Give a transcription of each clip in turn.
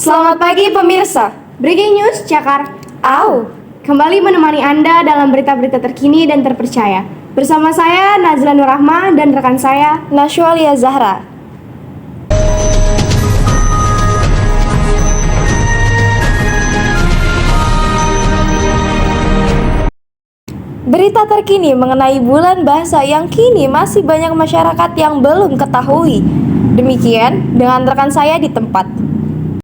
Selamat pagi pemirsa. Breaking News Cakar Au kembali menemani Anda dalam berita-berita terkini dan terpercaya. Bersama saya Nazla Nurrahma dan rekan saya Nashwalia Zahra. Berita terkini mengenai bulan bahasa yang kini masih banyak masyarakat yang belum ketahui. Demikian dengan rekan saya di tempat.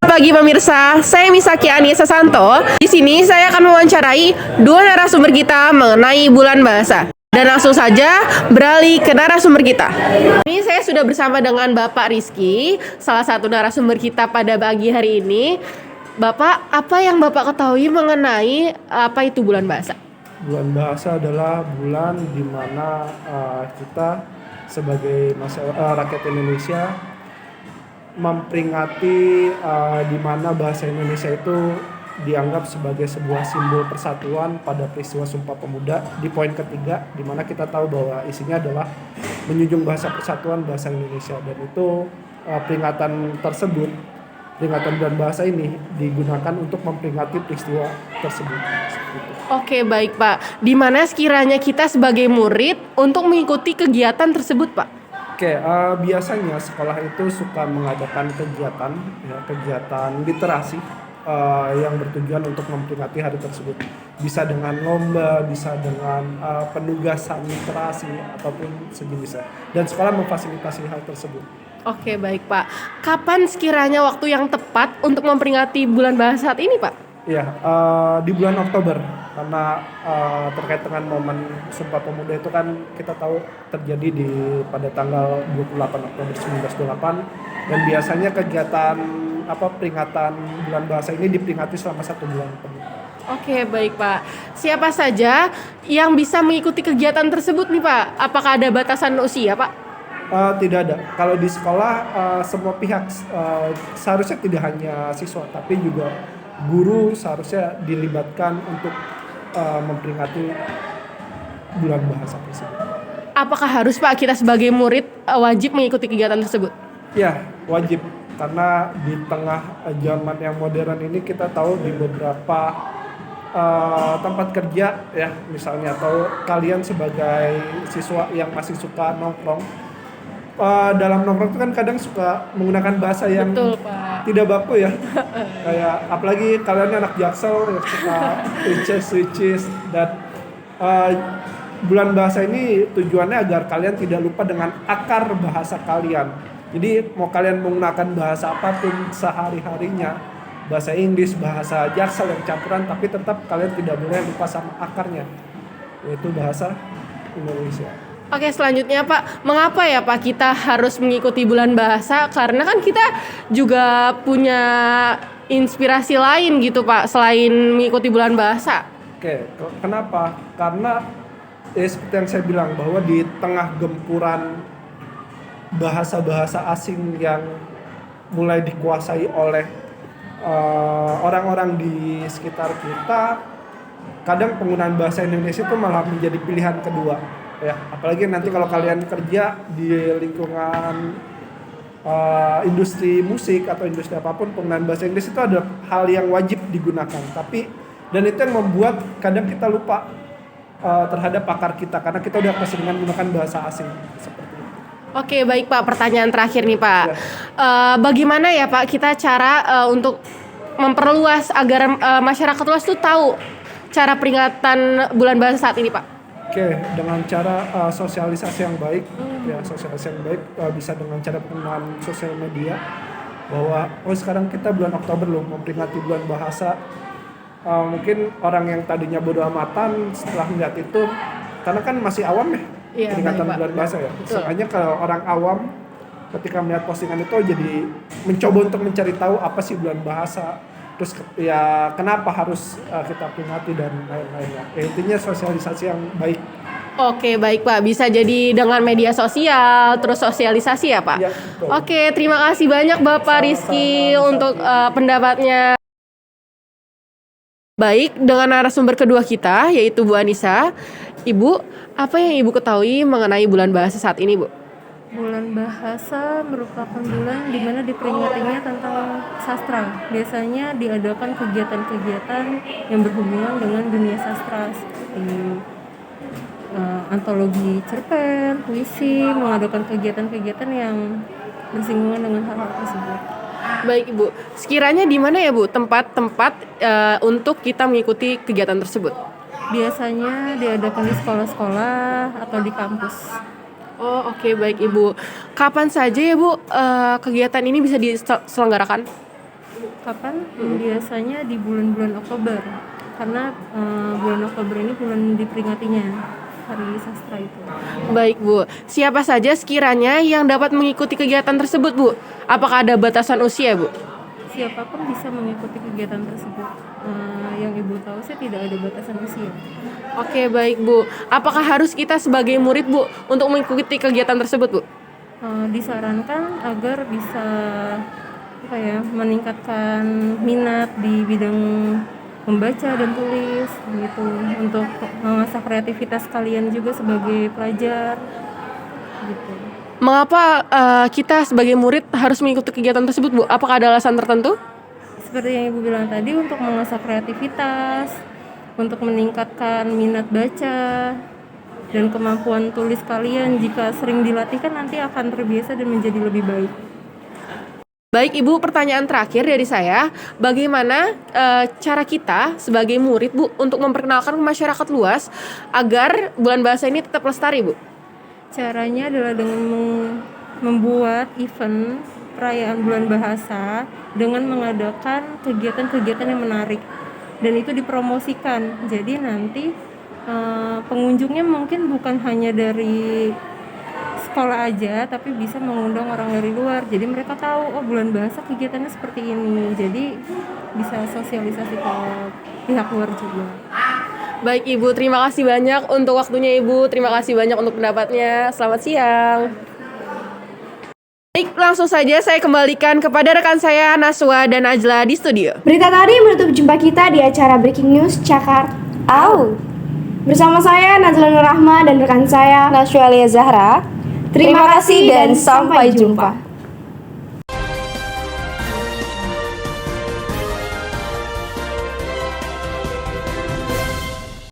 Pagi pemirsa, saya Misaki Anissa Santo. Di sini saya akan mewawancarai dua narasumber kita mengenai bulan bahasa. Dan langsung saja beralih ke narasumber kita. Ini saya sudah bersama dengan Bapak Rizky, salah satu narasumber kita pada pagi hari ini. Bapak, apa yang Bapak ketahui mengenai apa itu bulan bahasa? Bulan bahasa adalah bulan di mana kita sebagai rakyat Indonesia memperingati di mana bahasa Indonesia itu dianggap sebagai sebuah simbol persatuan pada peristiwa Sumpah Pemuda di poin ketiga, di mana kita tahu bahwa isinya adalah menjunjung bahasa persatuan bahasa Indonesia, dan itu peringatan bulan bahasa ini digunakan untuk memperingati peristiwa tersebut. Oke, baik Pak. Di mana sekiranya kita sebagai murid untuk mengikuti kegiatan tersebut, Pak? Oke, biasanya sekolah itu suka mengadakan kegiatan literasi yang bertujuan untuk memperingati hari tersebut. Bisa dengan lomba, bisa dengan penugasan literasi ataupun sejenisnya. Dan sekolah memfasilitasi hal tersebut. Oke, baik Pak. Kapan sekiranya waktu yang tepat untuk memperingati bulan bahasa saat ini, Pak? Ya, di bulan Oktober, karena terkait dengan momen Sumpah Pemuda itu kan kita tahu terjadi pada tanggal 28 Oktober 1928, dan biasanya kegiatan peringatan bulan bahasa ini diperingati selama 1 bulan penuh. Oke, baik Pak. Siapa saja yang bisa mengikuti kegiatan tersebut nih Pak? Apakah ada batasan usia, Pak? Tidak ada. Kalau di sekolah semua pihak, seharusnya tidak hanya siswa tapi juga guru seharusnya dilibatkan untuk memperingati bulan bahasa tersebut. Apakah harus Pak kita sebagai murid wajib mengikuti kegiatan tersebut? Ya, wajib. Karena di tengah zaman yang modern ini kita tahu di beberapa tempat kerja ya misalnya, atau kalian sebagai siswa yang masih suka nongkrong, dalam nongkrong itu kan kadang suka menggunakan bahasa yang betul, Pak, tidak baku ya. Kayak apalagi kalian anak Jaksel yang suka which is, dan bulan bahasa ini tujuannya agar kalian tidak lupa dengan akar bahasa kalian. Jadi mau kalian menggunakan bahasa apapun sehari-harinya, bahasa Inggris, bahasa Jaksel yang campuran, tapi tetap kalian tidak boleh lupa sama akarnya, yaitu bahasa Indonesia. Oke, selanjutnya Pak, mengapa ya Pak kita harus mengikuti bulan bahasa? Karena kan kita juga punya inspirasi lain gitu Pak, selain mengikuti bulan bahasa. Oke, kenapa? Karena seperti yang saya bilang, bahwa di tengah gempuran bahasa-bahasa asing yang mulai dikuasai oleh orang-orang di sekitar kita, kadang penggunaan bahasa Indonesia itu malah menjadi pilihan kedua. Ya, apalagi nanti kalau kalian kerja di lingkungan industri musik atau industri apapun, penggunaan bahasa Inggris itu ada hal yang wajib digunakan. Dan itu yang membuat kadang kita lupa terhadap akar kita, karena kita udah keseringan menggunakan bahasa asing seperti itu. Oke, baik Pak. Pertanyaan terakhir nih Pak. Ya. Bagaimana ya Pak kita cara untuk memperluas agar masyarakat luas tuh tahu cara peringatan bulan bahasa saat ini Pak? Oke, dengan cara sosialisasi yang baik, bisa dengan cara penggunaan sosial media, bahwa sekarang kita bulan Oktober loh memperingati bulan bahasa. Mungkin orang yang tadinya bodo amatan setelah melihat itu, karena kan masih awam ya, peringatan baik, bulan bahasa ya. Betul. Soalnya kalau orang awam ketika melihat postingan itu jadi mencoba untuk mencari tahu apa sih bulan bahasa. Terus ya kenapa harus kita peringati dan lain-lainnya. Ya, intinya sosialisasi yang baik. Oke, baik Pak. Bisa jadi dengan media sosial, terus sosialisasi ya Pak? Ya, betul. Oke, terima kasih banyak Bapak Rizky untuk pendapatnya. Baik, dengan narasumber kedua kita yaitu Bu Anissa. Ibu, apa yang Ibu ketahui mengenai bulan bahasa saat ini, Bu? Bulan bahasa merupakan bulan di mana diperingatinya tentang sastra. Biasanya diadakan kegiatan-kegiatan yang berhubungan dengan dunia sastra seperti antologi cerpen, puisi, mengadakan kegiatan-kegiatan yang bersinggungan dengan hal-hal tersebut. Baik Ibu, sekiranya di mana ya Bu tempat-tempat untuk kita mengikuti kegiatan tersebut? Biasanya diadakan di sekolah-sekolah atau di kampus. Oh oke, baik Ibu. Kapan saja ya Bu kegiatan ini bisa diselenggarakan? Kapan? Biasanya di bulan-bulan Oktober. Karena bulan Oktober ini bulan diperingatinya Hari Sastra itu. Baik Bu, siapa saja sekiranya yang dapat mengikuti kegiatan tersebut Bu? Apakah ada batasan usia Bu? Siapapun bisa mengikuti kegiatan tersebut. Yang Ibu tahu sih tidak ada batasan usia. Oke baik Bu, apakah harus kita sebagai murid Bu untuk mengikuti kegiatan tersebut Bu? Disarankan agar bisa meningkatkan minat di bidang membaca dan tulis gitu, untuk mengasah kreativitas kalian juga sebagai pelajar gitu. Mengapa kita sebagai murid harus mengikuti kegiatan tersebut Bu? Apakah ada alasan tertentu? Seperti yang Ibu bilang tadi, untuk mengasah kreativitas, untuk meningkatkan minat baca dan kemampuan tulis kalian. Jika sering dilatihkan nanti akan terbiasa dan menjadi lebih baik. Baik Ibu, pertanyaan terakhir dari saya, bagaimana cara kita sebagai murid Bu untuk memperkenalkan ke masyarakat luas agar bulan bahasa ini tetap lestari Bu? Caranya adalah dengan membuat event perayaan bulan bahasa dengan mengadakan kegiatan-kegiatan yang menarik dan itu dipromosikan. Jadi nanti pengunjungnya mungkin bukan hanya dari sekolah aja, tapi bisa mengundang orang dari luar. Jadi mereka tahu, oh bulan bahasa kegiatannya seperti ini. Jadi bisa sosialisasi ke pihak luar juga. Baik Ibu, terima kasih banyak untuk waktunya Ibu. Terima kasih banyak untuk pendapatnya. Selamat siang. Baik, langsung saja saya kembalikan kepada rekan saya Naswa dan Ajla di studio. Berita tadi menutup jumpa kita di acara Breaking News Cakar Au. Bersama saya Nazla Nur Rahma dan rekan saya Nashwalia Zahra. Terima kasih dan sampai jumpa.